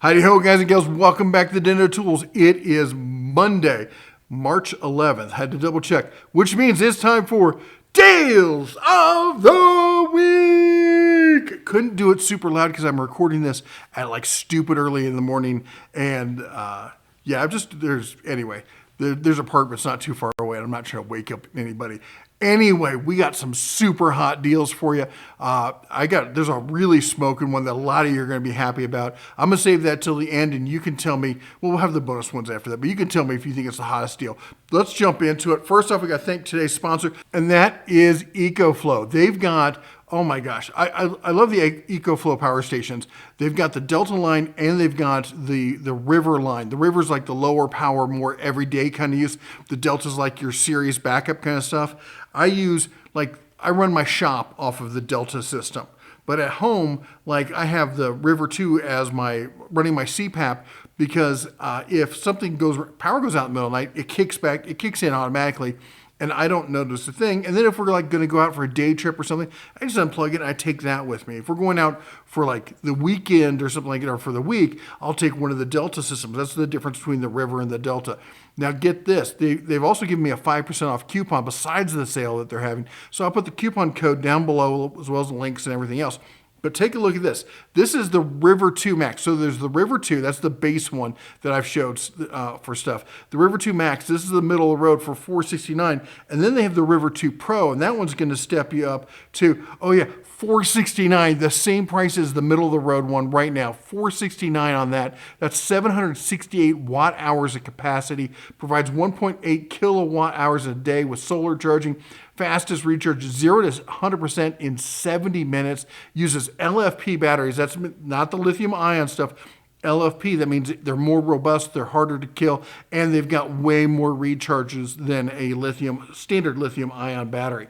Howdy ho, guys and gals. Welcome back to the Den of Tools. It is Monday, March 11th. Had to double check, which means it's time for Deals of the Week. Couldn't do it super loud because I'm recording this at like stupid early in the morning. And yeah, there's apartments not too far away. And I'm not trying to wake up anybody. Anyway, we got some super hot deals for you. There's a really smoking one that a lot of you are going to be happy about. I'm going to save that till the end, and you can tell me, well, we'll have the bonus ones after that, but you can tell me if you think it's the hottest deal. Let's jump into it. First off, we got to thank today's sponsor, and that is EcoFlow. They've got, oh my gosh, I love the EcoFlow power stations. They've got the Delta line and they've got the River line. The River's like the lower power, more everyday kind of use. The Delta's like your serious backup kind of stuff. I run my shop off of the Delta system. But at home, like I have the River 2 as running my CPAP because if power goes out in the middle of the night, it kicks in automatically. And I don't notice a thing. And then if we're like going to go out for a day trip or something, I just unplug it and I take that with me. If we're going out for like the weekend or something like that, or for the week, I'll take one of the Delta systems. That's the difference between the River and the Delta. Now get this, they've also given me a 5% off coupon besides the sale that they're having. So I'll put the coupon code down below as well as the links and everything else. But take a look at this. This is the River 2 Max. So there's the River 2. That's the base one that I've showed for stuff. The River 2 Max, this is the middle of the road for $469. And then they have the River 2 Pro, and that one's going to step you up to, $469, the same price as the middle of the road one right now. $469 on that. That's 768 watt hours of capacity. Provides 1.8 kilowatt hours a day with solar charging. Fastest recharge, 0 to 100% in 70 minutes. Uses LFP batteries. That's not the lithium ion stuff. LFP, that means they're more robust, they're harder to kill, and they've got way more recharges than a standard lithium ion battery.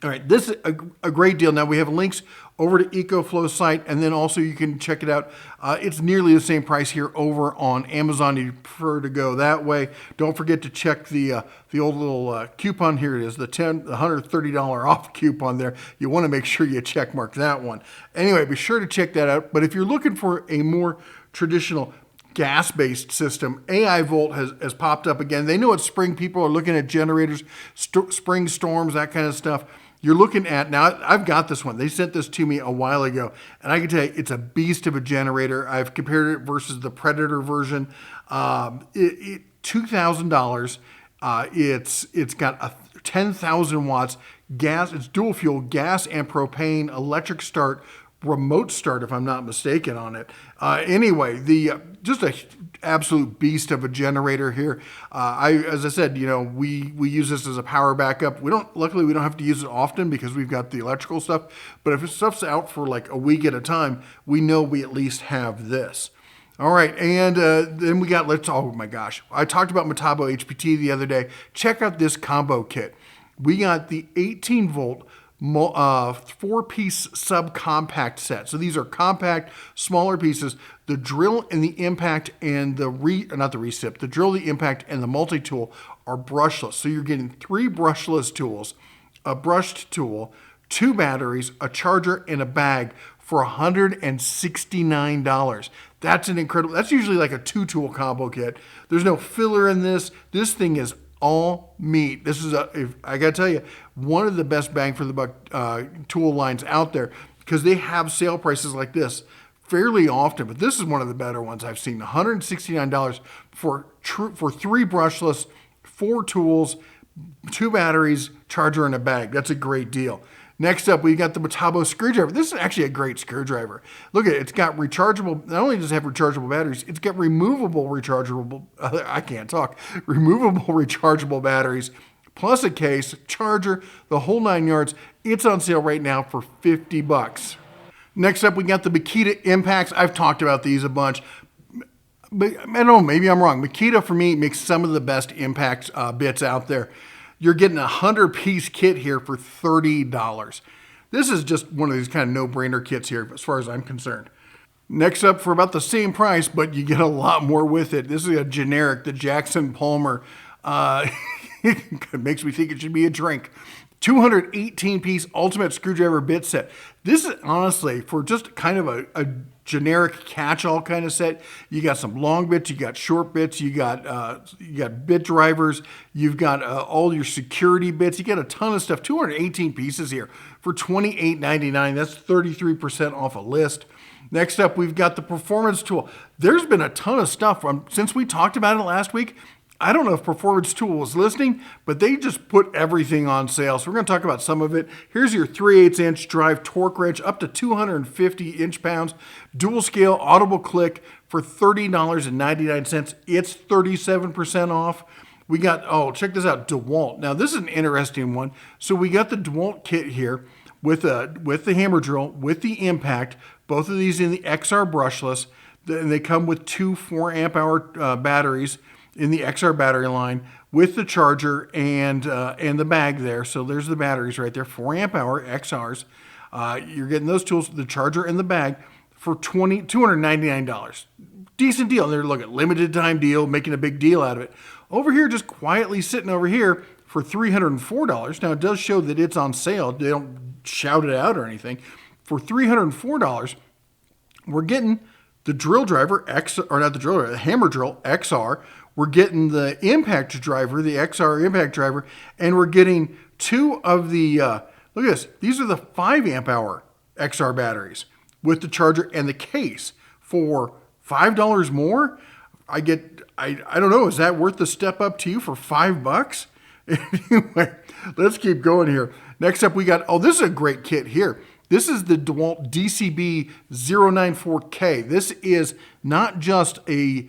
All right, this is a great deal. Now we have links over to EcoFlow's site, and then also you can check it out. It's nearly the same price here over on Amazon if you prefer to go that way. Don't forget to check the old little coupon. Here it is, the $130 off coupon there. You want to make sure you check mark that one. Anyway, be sure to check that out. But if you're looking for a more traditional gas-based system, AI Volt has popped up again. They know it's spring. People are looking at generators, spring storms, that kind of stuff. You're looking at, now I've got this one. They sent this to me a while ago, and I can tell you it's a beast of a generator. I've compared it versus the Predator version. $2,000. It's got 10,000 watts gas. It's dual fuel, gas and propane, electric start, remote start, if I'm not mistaken on it. Anyway, just a absolute beast of a generator here. As I said, we use this as a power backup. Luckily we don't have to use it often because we've got the electrical stuff. But if stuff's out for like a week at a time, we know we at least have this. All right, and then we got, oh my gosh. I talked about Metabo HPT the other day. Check out this combo kit. We got the 18 volt 4-piece subcompact set. So these are compact, smaller pieces. The drill and the impact and the drill, the impact, and the multi-tool are brushless. So you're getting 3 brushless tools, a brushed tool, 2 batteries, a charger, and a bag for $169. That's usually like a 2-tool combo kit. There's no filler in this. This thing is all meat. This is I gotta tell you, one of the best bang for the buck tool lines out there, because they have sale prices like this fairly often, but this is one of the better ones I've seen. $169 for 3 brushless, 4 tools, 2 batteries, charger, and a bag. That's a great deal. Next up, we got the Metabo screwdriver. This is actually a great screwdriver. Look at it. It's got rechargeable, not only does it have rechargeable batteries, it's got removable rechargeable batteries, plus a case, charger, the whole 9 yards. It's on sale right now for $50. Next up, we got the Makita Impacts. I've talked about these a bunch. But I don't know, maybe I'm wrong. Makita, for me, makes some of the best impact bits out there. You're getting a 100-piece kit here for $30. This is just one of these kind of no-brainer kits here, as far as I'm concerned. Next up, for about the same price, but you get a lot more with it. This is a generic, the Jackson Palmer. It makes me think it should be a drink. 218-piece ultimate screwdriver bit set. This is honestly, for just kind of a generic catch-all kind of set. You got some long bits, you got short bits, you got bit drivers, you've got all your security bits. You got a ton of stuff. 218 pieces here for $28.99. That's 33% off a list. Next up, we've got the performance tool. There's been a ton of stuff since we talked about it last week. I don't know if Performance Tool was listening, but they just put everything on sale. So we're going to talk about some of it. Here's your 3/8 inch drive torque wrench up to 250 inch-pounds, dual scale audible click for $30.99. It's 37% off. We got, check this out, DeWalt. Now this is an interesting one. So we got the DeWalt kit here with the hammer drill, with the impact, both of these in the XR brushless. And they come with two 4-amp-hour batteries in the XR battery line with the charger and the bag there. So there's the batteries right there, 4-amp-hour XRs. You're getting those tools, the charger and the bag, for $299. Decent deal. They're looking at limited time deal, making a big deal out of it. Over here, just quietly sitting over here for $304. Now it does show that it's on sale. They don't shout it out or anything. For $304, we're getting the drill driver the hammer drill XR. We're getting the impact driver, the XR impact driver, and we're getting two of the, look at this, these are the 5-amp-hour XR batteries with the charger and the case for $5 more. I don't know, is that worth the step up to you for $5? Anyway, let's keep going here. Next up, we got, this is a great kit here. This is the DeWalt DCB 094K. This is not just a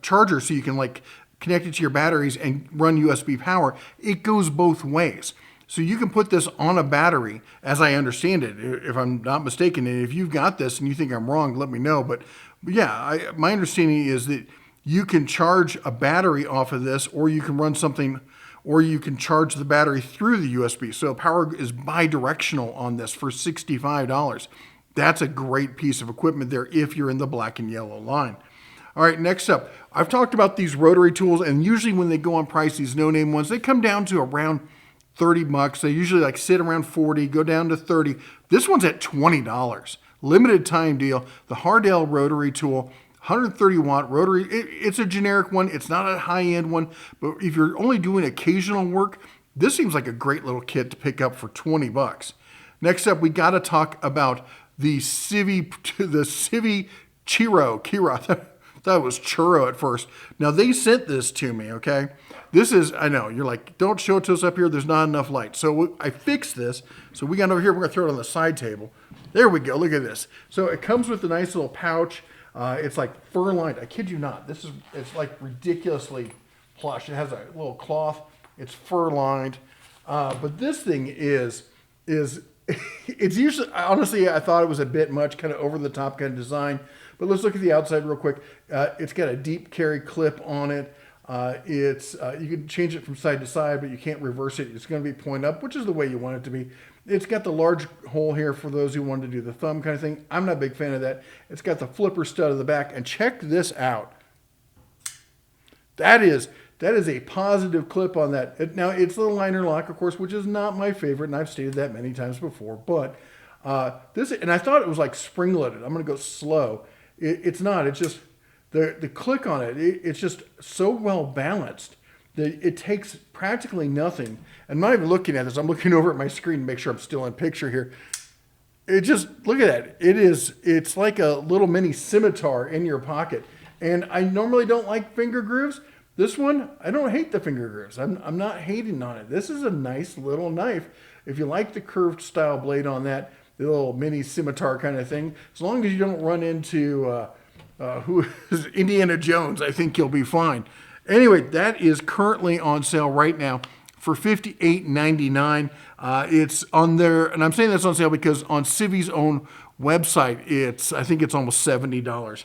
charger so you can like connect it to your batteries and run USB power. It goes both ways. So you can put this on a battery, as I understand it, if I'm not mistaken. And if you've got this and you think I'm wrong, let me know. But yeah, my understanding is that you can charge a battery off of this, or you can run something, or you can charge the battery through the USB. So power is bidirectional on this for $65. That's a great piece of equipment there if you're in the black and yellow line. All right, next up, I've talked about these rotary tools, and usually when they go on price, these no-name ones, they come down to around $30. They usually like sit around 40, go down to 30. This one's at $20. Limited time deal. The Hardell rotary tool, 130 watt rotary. It's a generic one. It's not a high-end one, but if you're only doing occasional work, this seems like a great little kit to pick up for $20. Next up, we got to talk about the Civivi Chiro. I thought it was churro at first. Now they sent this to me, okay? This is, I know, you're like, don't show it to us up here, there's not enough light. So I fixed this. So we got over here, we're gonna throw it on the side table. There we go, look at this. So it comes with a nice little pouch. It's like fur lined, I kid you not. It's like ridiculously plush. It has a little cloth, it's fur lined. But this thing is it's usually, honestly, I thought it was a bit much, kind of over the top kind of design. But let's look at the outside real quick. It's got a deep carry clip on it. You can change it from side to side, but you can't reverse it. It's going to be point up, which is the way you want it to be. It's got the large hole here for those who want to do the thumb kind of thing. I'm not a big fan of that. It's got the flipper stud at the back. And check this out. That is a positive clip on that. Now, it's the liner lock, of course, which is not my favorite, and I've stated that many times before. But and I thought it was like spring-loaded. I'm going to go slow. It's not. It's just the click on it. It's just so well balanced that it takes practically nothing. I'm not even looking at this. I'm looking over at my screen to make sure I'm still in picture here. It just, look at that. It's like a little mini scimitar in your pocket. And I normally don't like finger grooves. This one, I don't hate the finger grooves. I'm not hating on it. This is a nice little knife. If you like the curved style blade on that, the little mini scimitar kind of thing, as long as you don't run into who is Indiana Jones, I think you'll be fine. Anyway, that is currently on sale right now for $58.99. It's on there, and I'm saying that's on sale because on Civivi's own website, I think it's almost $70.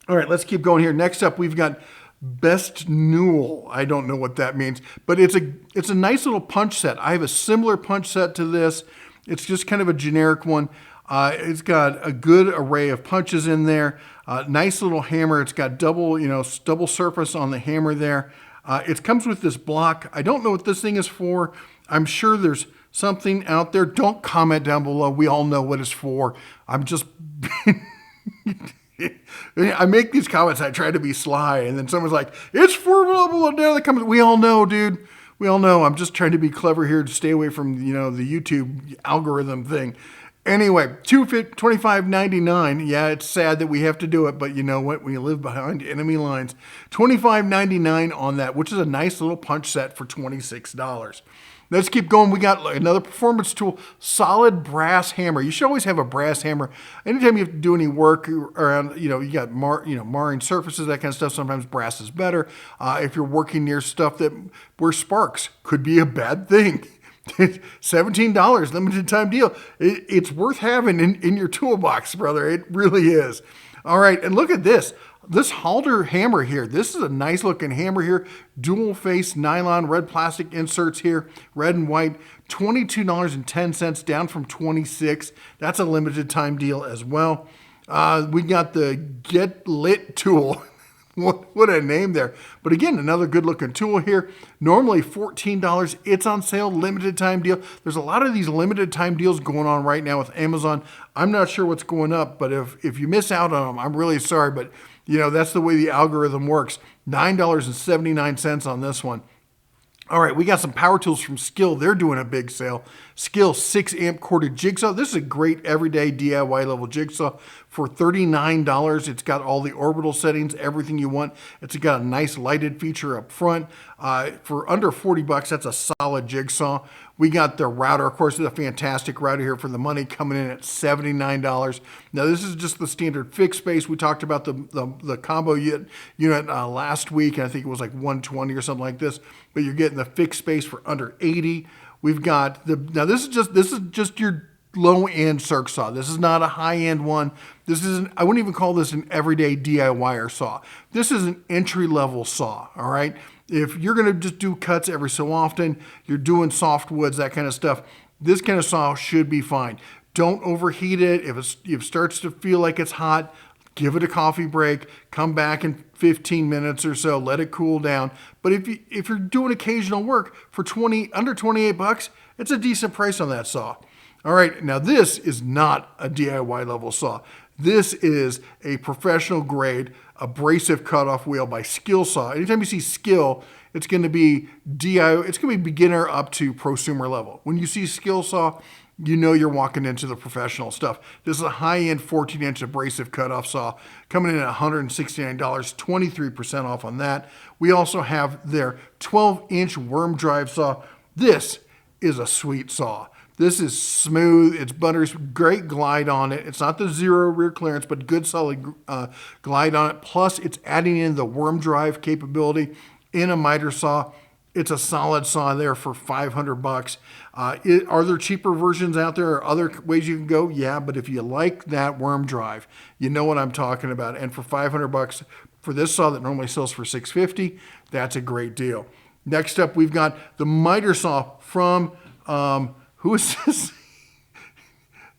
All right, let's keep going here. Next up, we've got Best Newell. I don't know what that means, but it's a nice little punch set. I have a similar punch set to this. It's just kind of a generic one. It's got a good array of punches in there. Nice little hammer. It's got double surface on the hammer there. It comes with this block. I don't know what this thing is for. I'm sure there's something out there, don't comment down below. We all know what it's for. I'm just, I make these comments, I try to be sly, and then someone's like, it's for blah, blah, blah, that comes. We all know, dude. We all know. I'm just trying to be clever here to stay away from, the YouTube algorithm thing. Anyway, $25.99. Yeah, it's sad that we have to do it, but you know what? When you live behind enemy lines, $25.99 on that, which is a nice little punch set for $26. Let's keep going. We got another performance tool, solid brass hammer. You should always have a brass hammer. Anytime you have to do any work around, you got marring surfaces, that kind of stuff, sometimes brass is better. If you're working near stuff where sparks could be a bad thing. $17, limited time deal. It's worth having in your toolbox, brother. It really is. All right, and look at this. This Halter hammer here, this is a nice looking hammer here. Dual face nylon, red plastic inserts here, red and white. $22.10, down from $26. That's a limited time deal as well. We got the Get Lit tool. What a name there. But again, another good looking tool here. Normally $14. It's on sale, limited time deal. There's a lot of these limited time deals going on right now with Amazon. I'm not sure what's going up, but if you miss out on them, I'm really sorry. But that's the way the algorithm works. $9.79 on this one. All right, we got some power tools from Skill. They're doing a big sale. Skill 6-amp corded jigsaw. This is a great everyday DIY level jigsaw for $39. It's got all the orbital settings, everything you want. It's got a nice lighted feature up front. For under $40, that's a solid jigsaw. We got the router. Of course, it's a fantastic router here for the money, coming in at $79. Now, this is just the standard fixed base. We talked about the combo unit last week, and I think it was like $120 or something like this. But you're getting the fixed base for under $80. We've got this is just your low-end circ saw. This is not a high-end one. I wouldn't even call this an everyday DIYer saw. This is an entry-level saw, all right? If you're gonna just do cuts every so often, you're doing soft woods, that kind of stuff, this kind of saw should be fine. Don't overheat it. If it starts to feel like it's hot, give it a coffee break, come back in 15 minutes or so, let it cool down. But if you're doing occasional work for under $28, it's a decent price on that saw. All right, now this is not a DIY level saw. This is a professional grade abrasive cutoff wheel by Skilsaw. Anytime you see Skill, it's going to be it's going to be beginner up to prosumer level. When you see Skilsaw, you know you're walking into the professional stuff. This is a high-end 14-inch abrasive cutoff saw coming in at $169, 23% off on that. We also have their 12-inch worm drive saw. This is a sweet saw. This is smooth, it's butters, great glide on it. It's not the zero rear clearance, but good solid glide on it. Plus, it's adding in the worm drive capability in a miter saw. It's a solid saw there for $500. Are there cheaper versions out there or other ways you can go? Yeah, but if you like that worm drive, you know what I'm talking about. And for $500 for this saw that normally sells for $650, that's a great deal. Next up, we've got the miter saw from, who is this?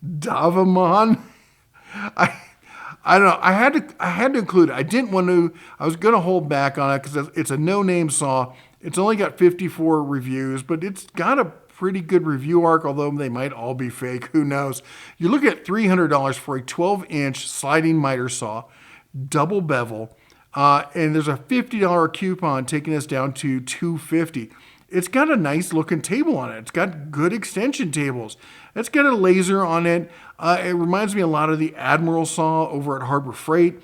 Davamon? I don't know. I had to include it. I didn't want to. I was going to hold back on it because it's a no-name saw. It's only got 54 reviews, but it's got a pretty good review arc, although they might all be fake. Who knows? You're looking at $300 for a 12-inch sliding miter saw, double bevel, and there's a $50 coupon taking us down to $250. It's got a nice looking table on it. It's got good extension tables. It's got a laser on it. It reminds me a lot of the Admiral saw over at Harbor Freight.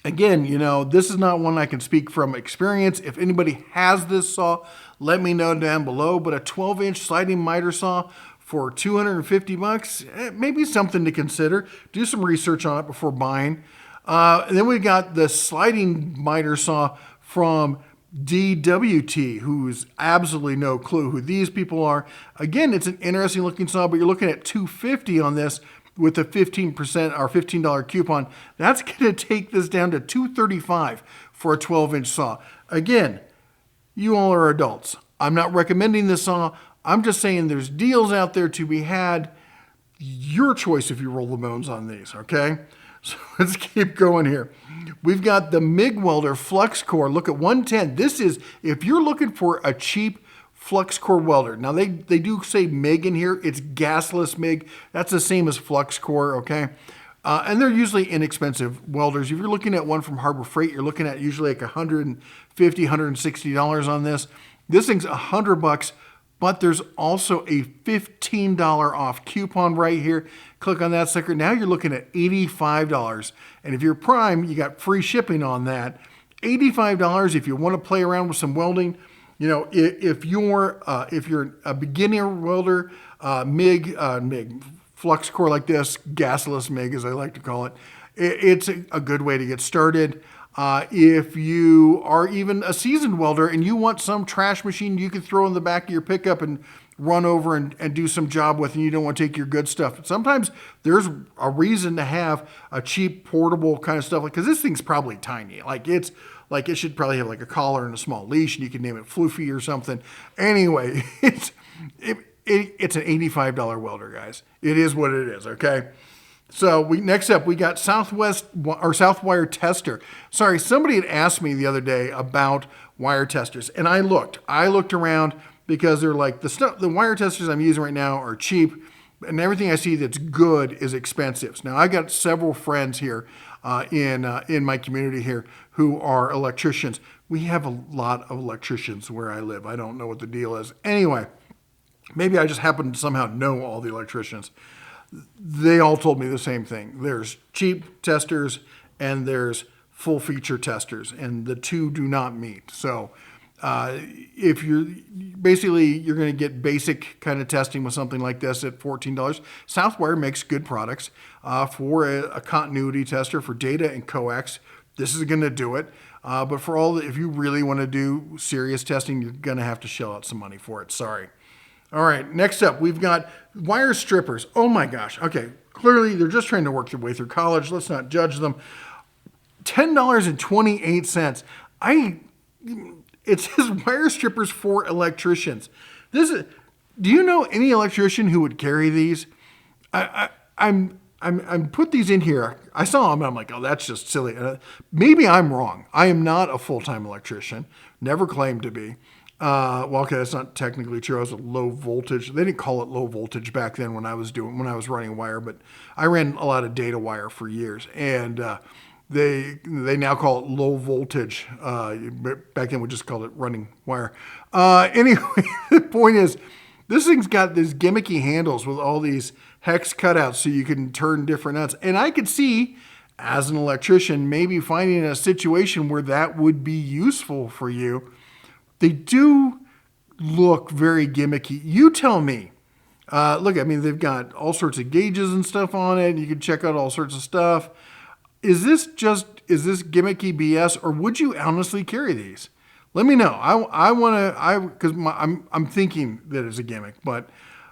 Again, this is not one I can speak from experience. If anybody has this saw, let me know down below. But a 12-inch sliding miter saw for $250, maybe something to consider. Do some research on it before buying. And then we got the sliding miter saw from DWT, who's absolutely no clue who these people are. Again, it's an interesting looking saw, but you're looking at $250 on this with a 15% or $15 coupon. That's going to take this down to $235 for a 12-inch saw. Again, you all are adults. I'm not recommending this saw. I'm just saying there's deals out there to be had. Your choice if you roll the bones on these, okay? So let's keep going here. We've got the MIG welder flux core. Look at 110. This is, if you're looking for a cheap flux core welder. Now they do say MIG in here. It's gasless MIG. That's the same as flux core, okay? And they're usually inexpensive welders. If you're looking at one from Harbor Freight, you're looking at usually like $150, $160 on this. This thing's $100, but there's also a $15 off coupon right here. Click on that sucker. Now you're looking at $85. And if you're Prime, you got free shipping on that. $85 if you want to play around with some welding. You know, if you're a beginner welder, MIG, flux core like this, gasless MIG as I like to call it, it's a good way to get started. If you are even a seasoned welder and you want some trash machine you can throw in the back of your pickup and run over and do some job with, and you don't want to take your good stuff. Sometimes there's a reason to have a cheap portable kind of stuff, because this thing's probably tiny. It should probably have like a collar and a small leash, and you can name it Floofy or something. Anyway, it's an $85 welder, guys. It is what it is, okay? So next up, we got Southwire tester. Sorry, somebody had asked me the other day about wire testers, and I looked around, because they're like, the wire testers I'm using right now are cheap, and everything I see that's good is expensive. Now I got several friends here in my community here who are electricians. We have a lot of electricians where I live. I don't know what the deal is. Anyway, maybe I just happen to somehow know all the electricians. They all told me the same thing. There's cheap testers and there's full feature testers, and the two do not meet. So if you're going to get basic kind of testing with something like this at $14. Southwire makes good products for a continuity tester for data and coax. This is going to do it. But if you really want to do serious testing, you're going to have to shell out some money for it. Sorry. All right, next up, we've got wire strippers. Oh my gosh. Okay, clearly they're just trying to work their way through college. Let's not judge them. $10.28. It says wire strippers for electricians. Do you know any electrician who would carry these? I'm put these in here. I saw them and I'm like, oh, that's just silly. Maybe I'm wrong. I am not a full-time electrician. Never claimed to be. Well, okay, that's not technically true. I was a low voltage. They didn't call it low voltage back then when I was running wire, but I ran a lot of data wire for years, and they now call it low voltage. Back then we just called it running wire. Anyway, the point is, this thing's got these gimmicky handles with all these hex cutouts so you can turn different nuts. And I could see, as an electrician, maybe finding a situation where that would be useful for you. They do look very gimmicky. You tell me. Look, I mean, they've got all sorts of gauges and stuff on it. You can check out all sorts of stuff. Is this gimmicky BS, or would you honestly carry these? Let me know. Because I'm thinking that it's a gimmick, but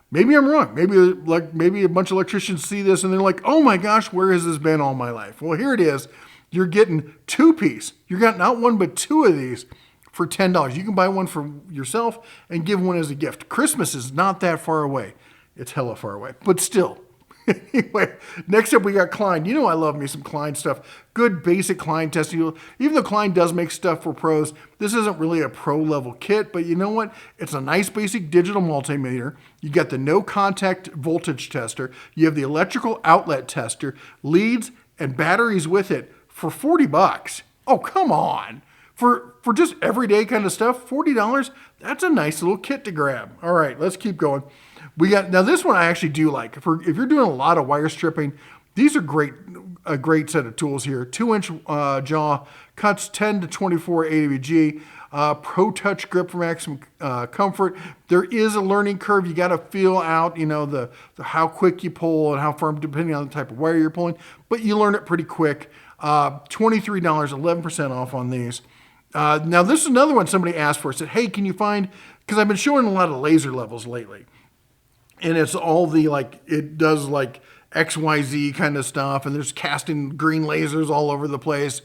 maybe I'm wrong. Maybe a bunch of electricians see this and they're like, oh my gosh, where has this been all my life? Well, here it is. You're getting two-piece. You got not one, but two of these for $10. You can buy one for yourself and give one as a gift. Christmas is not that far away. It's hella far away, but still. Anyway, next up we got Klein. You know I love me some Klein stuff. Good basic Klein testing. Even though Klein does make stuff for pros, this isn't really a pro level kit, but you know what? It's a nice basic digital multimeter. You got the no contact voltage tester. You have the electrical outlet tester, leads and batteries with it for $40. Oh, come on. For just everyday kind of stuff, $40, that's a nice little kit to grab. All right, let's keep going. Now this one I actually do like. If you're doing a lot of wire stripping, these are a great set of tools here. 2-inch jaw, cuts 10 to 24 AWG, Pro Touch grip for maximum comfort. There is a learning curve. You got to feel out, the how quick you pull and how firm, depending on the type of wire you're pulling. But you learn it pretty quick. $23, 11% off on these. Now this is another one somebody asked for. Said, hey, can you find, because I've been showing a lot of laser levels lately. And it's all it does XYZ kind of stuff. And there's casting green lasers all over the place.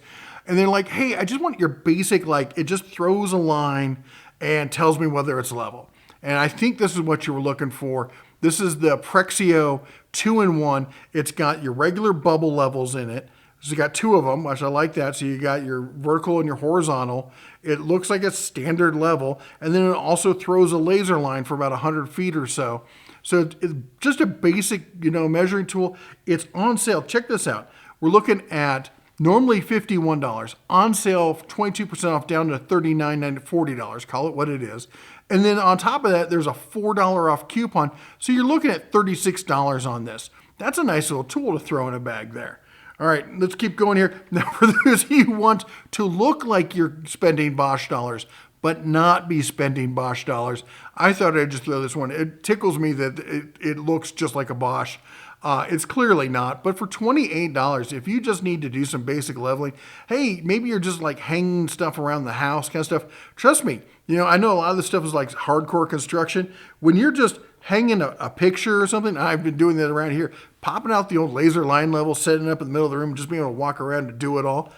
And they're like, hey, I just want your basic, it just throws a line and tells me whether it's level. And I think this is what you were looking for. This is the Prexio 2-in-1. It's got your regular bubble levels in it. So you got two of them, which I like that. So you got your vertical and your horizontal. It looks like a standard level. And then it also throws a laser line for about 100 feet or so. So it's just a basic, measuring tool. It's on sale. Check this out. We're looking at normally $51. On sale, 22% off down to $39.90, $40. Call it what it is. And then on top of that, there's a $4 off coupon. So you're looking at $36 on this. That's a nice little tool to throw in a bag there. All right, let's keep going here. Now, for those of you who want to look like you're spending Bosch dollars, but not be spending Bosch dollars, I thought I'd just throw this one. It tickles me that it looks just like a Bosch. It's clearly not, but for $28, if you just need to do some basic leveling, hey, maybe you're just like hanging stuff around the house, kind of stuff. Trust me, I know a lot of this stuff is like hardcore construction. When you're just hanging a picture or something, I've been doing that around here, popping out the old laser line level, setting it up in the middle of the room, just being able to walk around and do it all.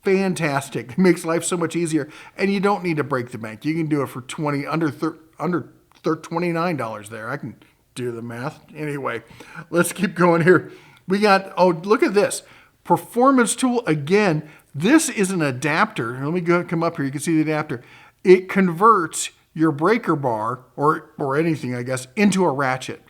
Fantastic. It makes life so much easier, and you don't need to break the bank. You can do it for under $29 there. I can do the math. Anyway, let's keep going here. We got, look at this. Performance tool again. This is an adapter. Let me come up here. You can see the adapter. It converts your breaker bar or anything, I guess, into a ratchet.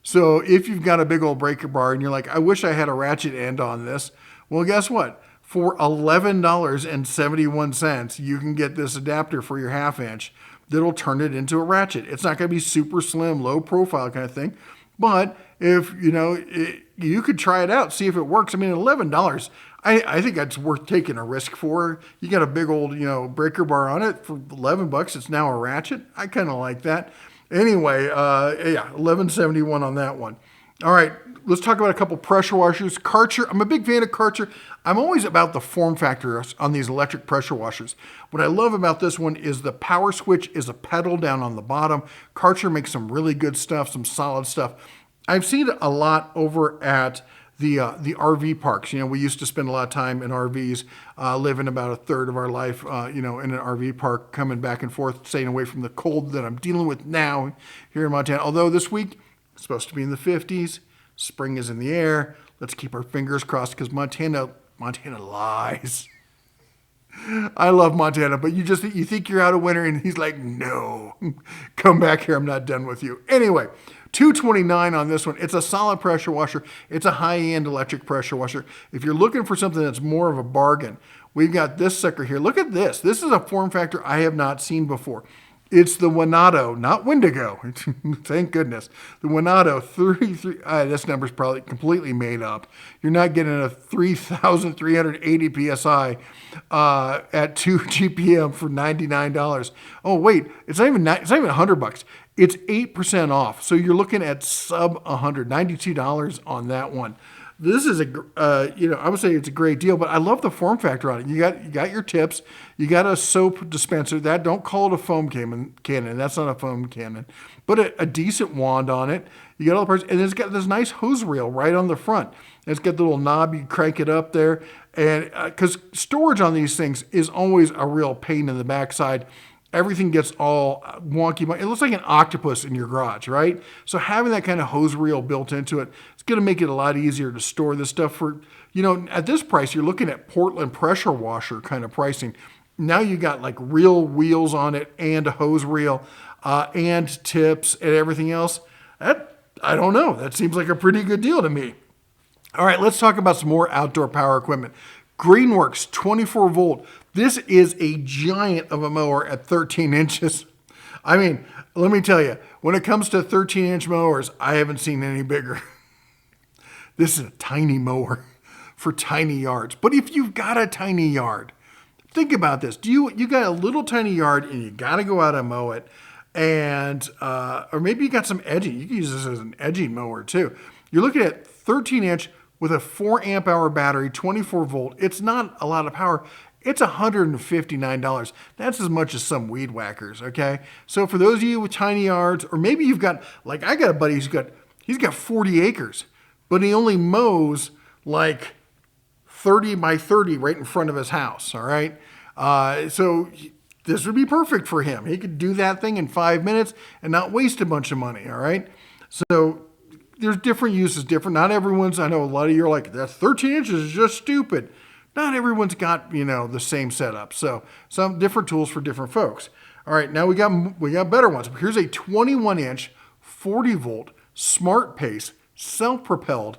So if you've got a big old breaker bar and you're like, I wish I had a ratchet end on this. Well, guess what? For $11.71, you can get this adapter for your 1/2 inch that'll turn it into a ratchet. It's not going to be super slim, low profile kind of thing. But if, you could try it out, see if it works. I mean, $11, I think that's worth taking a risk for. You got a big old, breaker bar on it for $11. It's now a ratchet. I kind of like that. Anyway, yeah, $11.71 on that one. All right, let's talk about a couple pressure washers. Karcher, I'm a big fan of Karcher. I'm always about the form factor on these electric pressure washers. What I love about this one is the power switch is a pedal down on the bottom. Karcher makes some really good stuff, some solid stuff. I've seen it a lot over at the RV parks. We used to spend a lot of time in RVs, living about a third of our life, in an RV park, coming back and forth, staying away from the cold that I'm dealing with now here in Montana. Although this week, it's supposed to be in the 50s. Spring is in the air. Let's keep our fingers crossed because Montana lies. I love Montana, but you think you're out of winter and he's like, no, come back here. I'm not done with you. Anyway, $229 on this one. It's a solid pressure washer. It's a high-end electric pressure washer. If you're looking for something that's more of a bargain, we've got this sucker here. Look at this. This is a form factor I have not seen before. It's the Wenato, not Wendigo. Thank goodness. The Wenato 33. This number's probably completely made up. You're not getting a 3,380 psi at 2 GPM for $99. Oh wait, it's not even $100. It's 8% off. So you're looking at sub $192 on that one. This is I would say it's a great deal, but I love the form factor on it. You got your tips, you got a soap dispenser. Don't call it a foam cannon. That's not a foam cannon, but a decent wand on it. You got all the parts, and it's got this nice hose reel right on the front. It's got the little knob, you crank it up there, and because storage on these things is always a real pain in the backside. Everything gets all wonky. It looks like an octopus in your garage, right? So having that kind of hose reel built into it, it's going to make it a lot easier to store this stuff for, at this price, you're looking at Portland pressure washer kind of pricing. Now you got like real wheels on it and a hose reel and tips and everything else. I don't know. That seems like a pretty good deal to me. All right, let's talk about some more outdoor power equipment. Greenworks 24 volt. This is a giant of a mower at 13 inches. I mean, let me tell you, when it comes to 13-inch mowers, I haven't seen any bigger. This is a tiny mower for tiny yards. But if you've got a tiny yard, think about this. You got a little tiny yard and you got to go out and mow it, and or maybe you got some edging. You can use this as an edging mower too. You're looking at 13-inch with a 4 amp hour battery, 24 volt. It's not a lot of power. It's $159. That's as much as some weed whackers, okay? So for those of you with tiny yards, or maybe you've got, like I got a buddy he's got 40 acres, but he only mows like 30 by 30 right in front of his house, all right? So this would be perfect for him. He could do that thing in 5 minutes and not waste a bunch of money, all right? So there's different uses, different. Not everyone's. I know a lot of you are like, that's 13 inches is just stupid. Not everyone's got the same setup. So some different tools for different folks. All right, now we got better ones. Here's a 21-inch, 40-volt smart pace, self-propelled,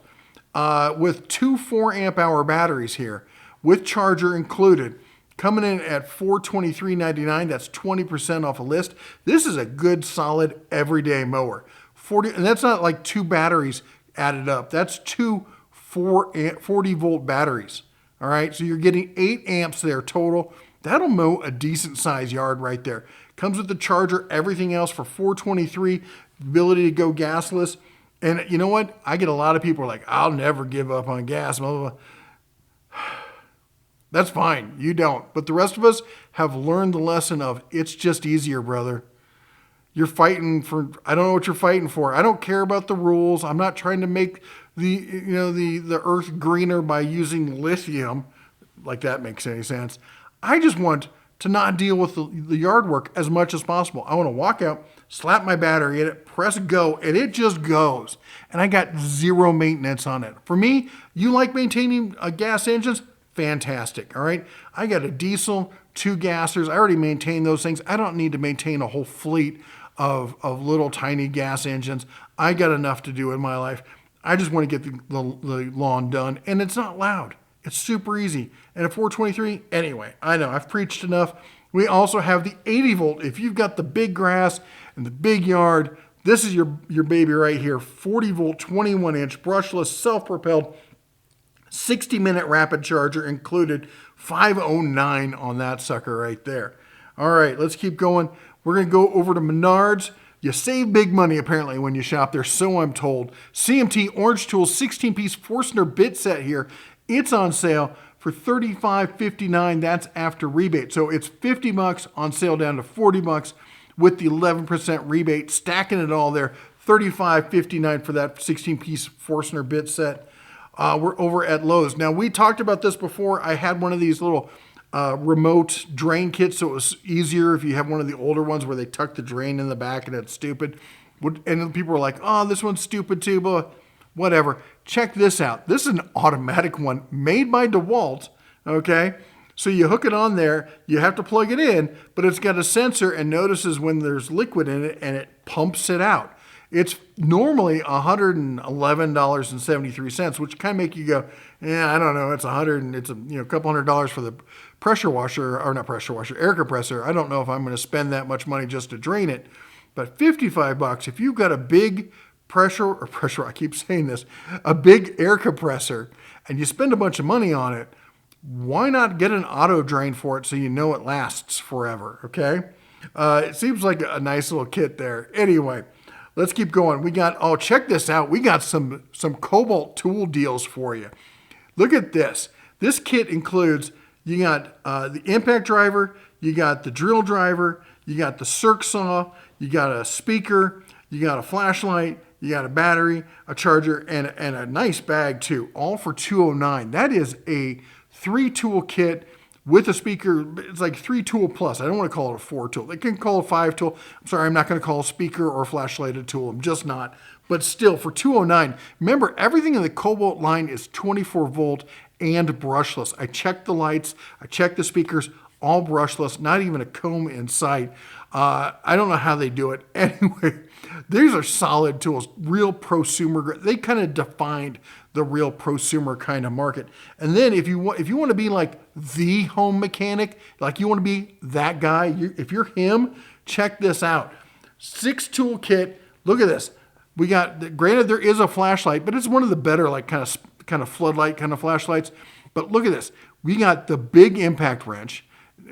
with two 4-amp-hour batteries here, with charger included, coming in at $423.99. That's 20% off a list. This is a good, solid, everyday mower. And that's not like two batteries added up. That's two 40-volt batteries. All right, so you're getting 8 amps there total. That'll mow a decent sized yard right there. Comes with the charger, everything else for $423, ability to go gasless. And you know what? I get a lot of people like, I'll never give up on gas, blah, blah, blah. That's fine. You don't. But the rest of us have learned the lesson of it's just easier, brother. You're fighting for, I don't know what you're fighting for. I don't care about the rules. I'm not trying to make the earth greener by using lithium, like that makes any sense. I just want to not deal with the yard work as much as possible. I want to walk out, slap my battery in it, press go, and it just goes. And I got zero maintenance on it. For me, you like maintaining gas engines? Fantastic, all right? I got a diesel, 2 gassers. I already maintain those things. I don't need to maintain a whole fleet of little tiny gas engines. I got enough to do in my life. I just want to get the lawn done, and it's not loud. It's super easy. And at $423, anyway, I know I've preached enough. We also have the 80 volt. If you've got the big grass and the big yard, this is your baby right here. 40 volt, 21 inch, brushless, self-propelled, 60-minute rapid charger included, $509 on that sucker right there. All right, let's keep going. We're going to go over to Menards. You save big money, apparently, when you shop there, so I'm told. CMT Orange Tools 16-piece Forstner bit set here. It's on sale for $35.59. That's after rebate. So it's $50 on sale down to $40 with the 11% rebate. Stacking it all there, $35.59 for that 16-piece Forstner bit set. We're over at Lowe's. Now, we talked about this before. I had one of these little remote drain kits, so it was easier if you have one of the older ones where they tuck the drain in the back and it's stupid. And people were like, oh, this one's stupid too, but whatever. Check this out. This is an automatic one made by DeWalt, okay? So you hook it on there, you have to plug it in, but it's got a sensor and notices when there's liquid in it and it pumps it out. It's normally $111.73, which kind of make you go, yeah, I don't know. It's a couple $100 for the pressure washer, or not pressure washer, air compressor. I don't know if I'm going to spend that much money just to drain it. But $55, if you've got a big I keep saying this, a big air compressor, and you spend a bunch of money on it, why not get an auto drain for it so you know it lasts forever, okay? It seems like a nice little kit there. Anyway, let's keep going. Check this out. We got some Kobalt tool deals for you. Look at this. This kit includes, you got the impact driver, you got the drill driver, you got the circ saw, you got a speaker, you got a flashlight, you got a battery, a charger, and a nice bag too, all for $209. That is a 3-tool kit with a speaker. It's like 3-tool plus. I don't want to call it a 4-tool. They can call it a 5-tool. I'm sorry, I'm not going to call a speaker or a flashlight a tool. I'm just not. But still, for $209, remember, everything in the Kobalt line is 24 volt and brushless. I checked the lights. I checked the speakers, all brushless, not even a comb in sight. I don't know how they do it. Anyway, these are solid tools, real prosumer. They kind of defined the real prosumer kind of market. And then if you want to be like the home mechanic, like you want to be that guy, if you're him, check this out. 6-tool kit. Look at this. We got, granted there is a flashlight, but it's one of the better like kind of floodlight kind of flashlights. But look at this. We got the big impact wrench.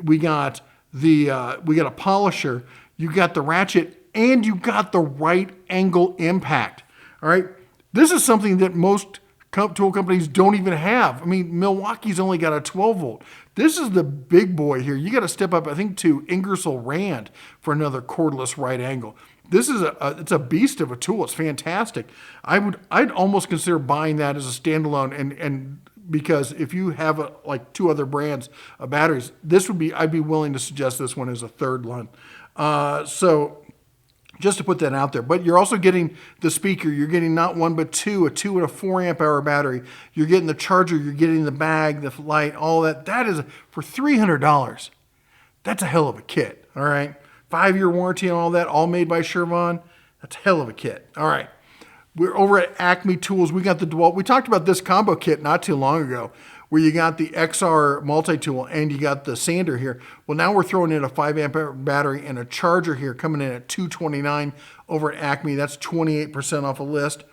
We got a polisher. You got the ratchet, and you got the right angle impact. All right. This is something that most tool companies don't even have. I mean, Milwaukee's only got a 12 volt. This is the big boy here. You got to step up, I think, to Ingersoll Rand for another cordless right angle. This is it's a beast of a tool. It's fantastic. I'd almost consider buying that as a standalone, and because if you have like 2 other brands of batteries, I'd be willing to suggest this one as a third one. So Just to put that out there. But you're also getting the speaker. You're getting not one, but two, a 2 and a 4 amp hour battery. You're getting the charger. You're getting the bag, the light, all that. That is for $300. That's a hell of a kit. All right. 5-year warranty and all that, all made by Shervon. That's a hell of a kit. All right. We're over at Acme Tools. We got the DeWalt. We talked about this combo kit not too long ago, where you got the XR multi-tool and you got the sander here. Well, now we're throwing in a 5 amp battery and a charger here coming in at $229 over at Acme. That's 28% off a list.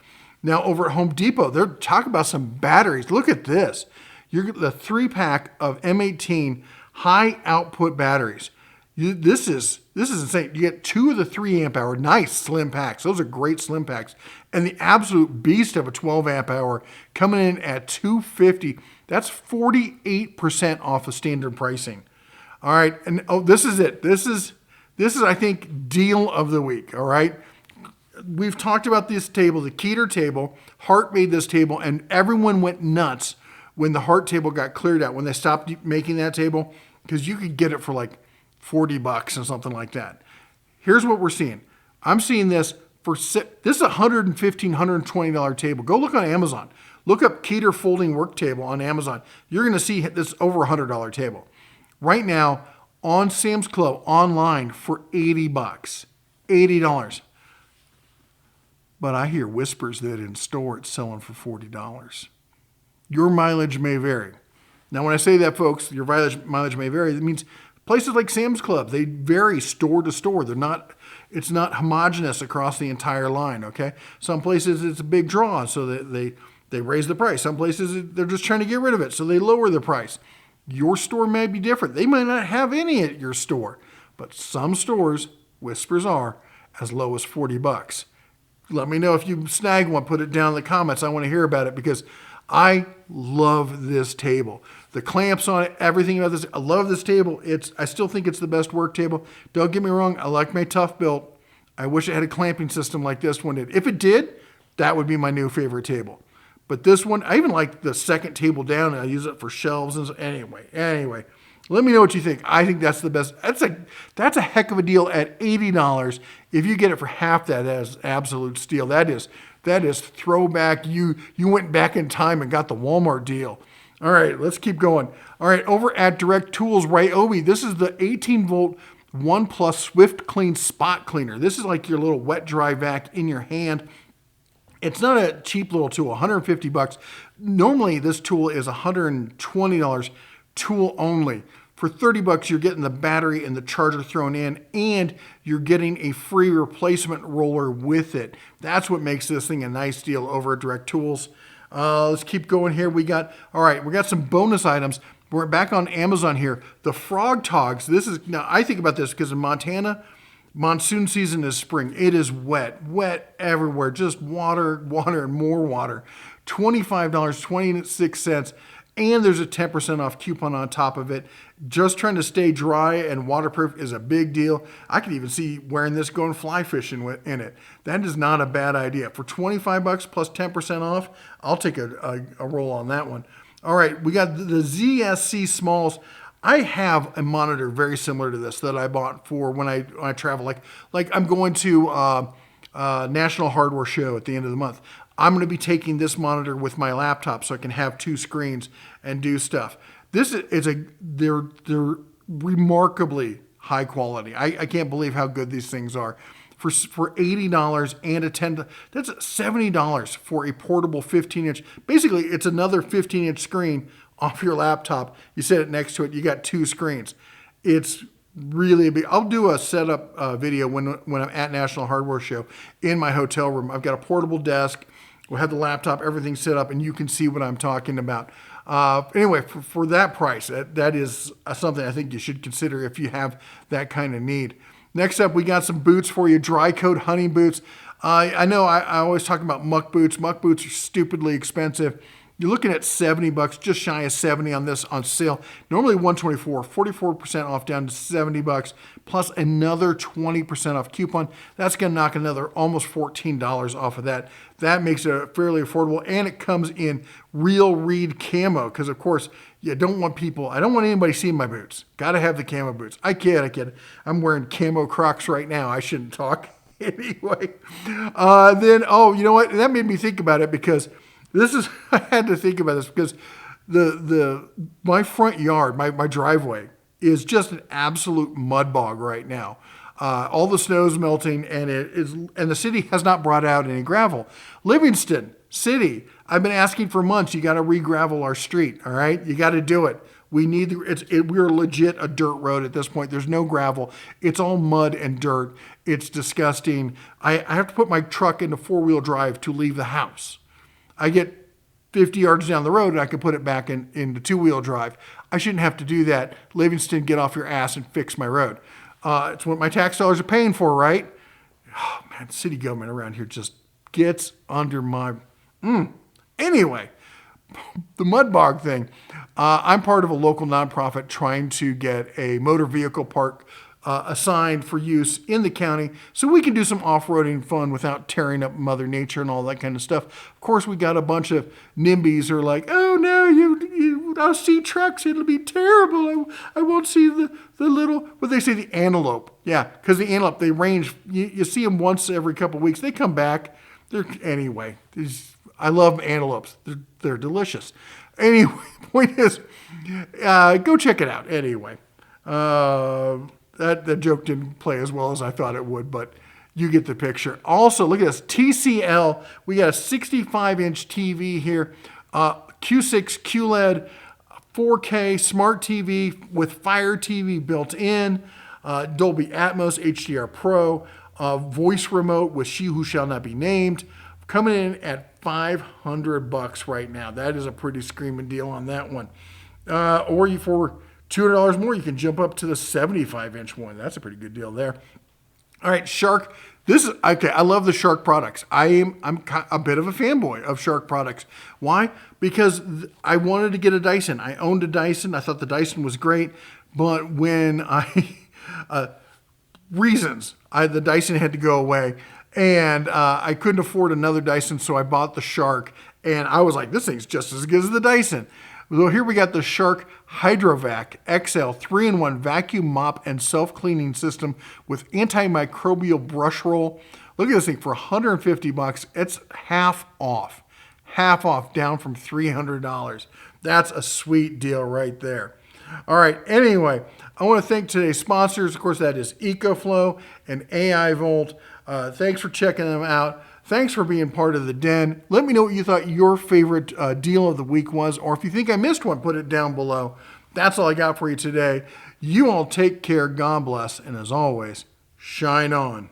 Now over at Home Depot, they're talking about some batteries. Look at this. You're the 3-pack of M18 high output batteries. This is insane. You get 2 of the 3 amp hour, nice slim packs. Those are great slim packs. And the absolute beast of a 12 amp hour coming in at $250. That's 48% off of standard pricing. All right, and this is it. This is I think deal of the week. All right, we've talked about this table, the Keeter table. Hart made this table, and everyone went nuts when the Hart table got cleared out. When they stopped making that table, because you could get it for like $40 or something like that. Here's what we're seeing. I'm seeing this for this is a $115, $120 table. Go look on Amazon. Look up Keeter folding work table on Amazon. You're going to see this over $100 table. Right now on Sam's Club online for $80. $80. But I hear whispers that in store it's selling for $40. Your mileage may vary. Now when I say that, folks, your mileage may vary, that means places like Sam's Club, they vary store to store. It's not homogenous across the entire line, okay? Some places it's a big draw, so that they raise the price. Some places they're just trying to get rid of it, so they lower the price. Your store may be different. They might not have any at your store, but some stores, whispers are, as low as $40. Let me know if you snag one. Put it down in the comments. I want to hear about it because I love this table. The clamps on it, everything about this. I love this table. I still think it's the best work table. Don't get me wrong. I like my Tough Built. I wish it had a clamping system like this one did. If it did, that would be my new favorite table. But this one, I even like the second table down. I use it for shelves and so, anyway. Let me know what you think. I think that's the best. That's a heck of a deal at $80. If you get it for half that, as absolute steal. That is throwback. You went back in time and got the Walmart deal. All right, let's keep going. All right, over at Direct Tools, Ryobi, this is the 18-volt 1 Plus Swift Clean Spot Cleaner. This is like your little wet dry vac in your hand. It's not a cheap little tool, $150. Normally, this tool is $120, tool only. For $30, you're getting the battery and the charger thrown in, and you're getting a free replacement roller with it. That's what makes this thing a nice deal over at Direct Tools. Let's keep going here. We got some bonus items. We're back on Amazon here. The Frog Togs. Now I think about this because in Montana, monsoon season is spring. It is wet everywhere. Just water, and more water. $25.26. And there's a 10% off coupon on top of it. Just trying to stay dry and waterproof is a big deal. I could even see wearing this going fly fishing in it. That is not a bad idea. For $25 plus 10% off, I'll take a roll on that one. All right, we got the ZSC Smalls. I have a monitor very similar to this that I bought for when I travel. Like I'm going to National Hardware Show at the end of the month. I'm going to be taking this monitor with my laptop so I can have 2 screens and do stuff. They're remarkably high quality. I can't believe how good these things are. For $80 and that's $70 for a portable 15-inch. Basically, it's another 15-inch screen off your laptop. You set it next to it. You got 2 screens. It's really big. I'll do a setup video when I'm at National Hardware Show in my hotel room. I've got a portable desk. We'll have the laptop, everything set up, and you can see what I'm talking about. Anyway, for that price, that is something I think you should consider if you have that kind of need. Next up, we got some boots for you, dry coat hunting boots. I know I always talk about muck boots. Muck boots are stupidly expensive. You're looking at $70, just shy of 70 on this on sale. Normally $124, 44% off down to $70, plus another 20% off coupon. That's going to knock another almost $14 off of that. That makes it fairly affordable, and it comes in real reed camo because, of course, I don't want anybody seeing my boots. Got to have the camo boots. I kid. I'm wearing camo Crocs right now. I shouldn't talk. Anyway, you know what? That made me think about it because I had to think about this because my front yard, my driveway is just an absolute mud bog right now. All the snow's melting and the city has not brought out any gravel. Livingston City, I've been asking for months, you got to re-gravel our street, all right? You got to do it. We're legit a dirt road at this point. There's no gravel. It's all mud and dirt. It's disgusting. I have to put my truck into four-wheel drive to leave the house. I get 50 yards down the road and I can put it back into two-wheel drive. I shouldn't have to do that. Livingston, get off your ass and fix my road. It's what my tax dollars are paying for, right? Oh, man, city government around here just gets under my... Anyway, the mud bog thing. I'm part of a local nonprofit trying to get a motor vehicle park assigned for use in the county so we can do some off-roading fun without tearing up Mother Nature and all that kind of stuff. Of course, we got a bunch of NIMBYs who are like, oh no, I'll see trucks, it'll be terrible. I won't see the little, what they say, the antelope. Yeah, because the antelope, they range, you see them once every couple of weeks. They come back. Anyway, I love antelopes. They're delicious. Anyway, point is, go check it out. Anyway, that joke didn't play as well as I thought it would, but you get the picture. Also, look at this. TCL. We got a 65-inch TV here. Q6 QLED 4K smart TV with Fire TV built in. Dolby Atmos HDR Pro. Voice remote with She Who Shall Not Be Named. Coming in at $500 right now. That is a pretty screaming deal on that one. Or for $200 more, you can jump up to the 75-inch one. That's a pretty good deal there. All right, Shark. I love the Shark products. I'm a bit of a fanboy of Shark products. Why? Because I wanted to get a Dyson. I owned a Dyson. I thought the Dyson was great, but when the Dyson had to go away. And I couldn't afford another Dyson, so I bought the Shark. And I was like, this thing's just as good as the Dyson. So here we got the Shark Hydrovac XL 3-in-1 vacuum mop and self-cleaning system with antimicrobial brush roll. Look at this thing for $150. It's half off, down from $300. That's a sweet deal right there. All right, anyway, I want to thank today's sponsors. Of course, that is EcoFlow and AI Volt. Thanks for checking them out. Thanks for being part of the Den. Let me know what you thought your favorite deal of the week was, or if you think I missed one, put it down below. That's all I got for you today. You all take care, God bless, and as always, shine on.